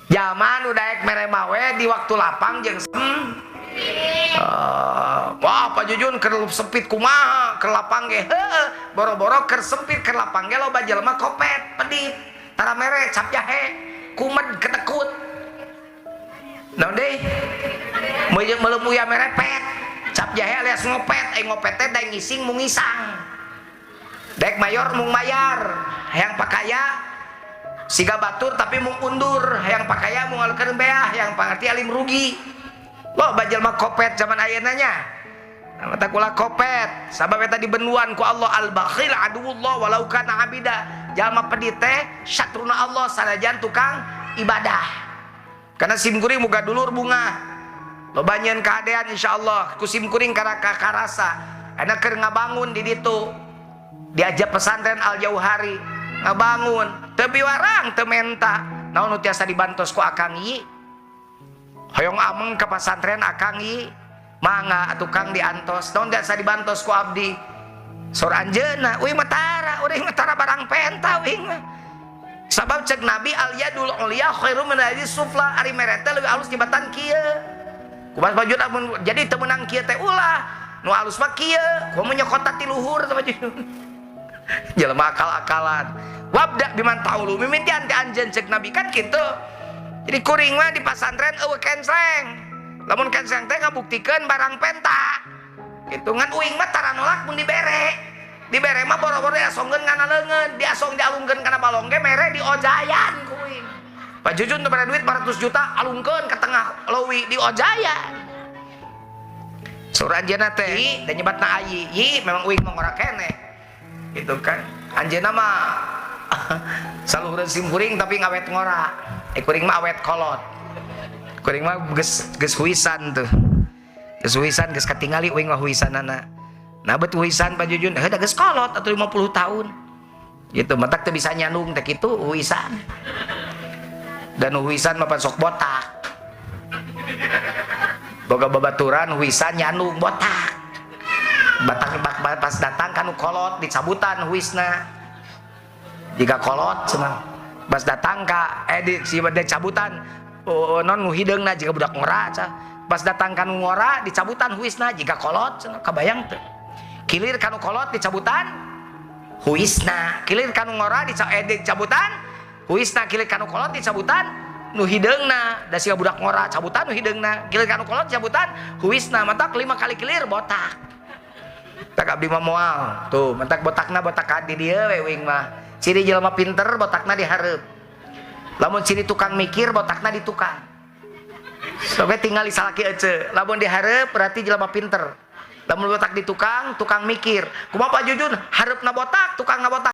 Zaman udah ek mere mawe di waktu lapang jeung wah Pak Jujun keur sempit kumaha keur lapang ge boro-boro keur sempit keur lapang ge loba jelema kopet pedit tara mere cap jahe kumed ketekut naon deui meuleuh muya merepet cap jahe alias ngopet ngopet teh daeng ngising mung ngisang daek mayor mung mayar hayang pakaya siga batur tapi mung undur hayang pakaya mung alkeun beah hayang pangerti alim rugi loh bajel mah kopet zaman ayeuna nya mata kula kopet sabab eta dibenuan ku Allah al-bakhil aduwullah walau kana abida jalma pedit teh satruna Allah sanajan tukang ibadah karena simkuring muga dulur bunga lo banyeun kahadean insyaallah ku simkuring kana karasa ana keur ngabangun di ditu diajak pesantren Al Jauhari ngabangun tepi warang teu menta naon nu tiasa dibantos ku akang ieu hoyong ameng ke pesantren akang ieu mangga tukang diantos naon tiasa dibantos ku abdi sor anjeunna uing matara urang matara barang penta uing sabab cek Nabi al yadul ulya khairu min yadis sufla ari mere teh leuwih alus tibatan kieu kumaha bajut amun jadi teu meunang kieu teh ulah nu alus mah kieu kumaha nyokota ti luhur teh bajut jelema akal-akalan wabda biman taulu mimiti anti anjeun cek Nabi kan kitu jadi kuring mah di pasantren eueuh kensreng lamun kensreng teh ngabuktikeun barang penta kitu ngan uing mah tara nolak mun dibere mah boro-boro diasongkeun kana leungeun diasong dialungkeun kana balong ge mere diojayan ku uing Pak Jujun teu bere duit 400 juta alungkeun ka tengah leuwih diojayan suranjeunna teh da nyebatna ayi memang uing mah ora keneh gitu kan anjeunna mah saluhur simkuring tapi ngawet ngora kuring mah awet kolot kuring mah geus huisan tuh geus huisan geus katingali uing mah huisanana nah bet huisan Pak Jujun da geus kolot atau 50 tahun gitu matak teu bisa nyandung teh kitu huisan dan huisan mah pan sok botak boga babaturan huisan nyandung botak batang pas datang kanu kolot dicabutan huisna jika kolot cenah pas datang ka si cabutan non nguhideungna jika budak ngora pas datang kanu ngora dicabutan huisna jika kolot cenah kabayang teu kilir kanu kolot dicabutan huisna kilir kanu ngora dicabutan huisna kilir kanu kolot dicabutan nu hideungna da siga budak ngora cabutan nu hideungna kilir kanu kolot dicabutan huisna matak 5 kali kilir botak tak abdi mah moal tuh mentak botakna botak di dieu we uing mah ciri jelema pinter botakna dihareup lamun ciri tukang mikir botakna di tukang sobe tinggal disalaki ece lamun dihareup berarti jelema pinter lamun botak di tukang mikir kumaha Pak Jujun hareupna botak tukangna botak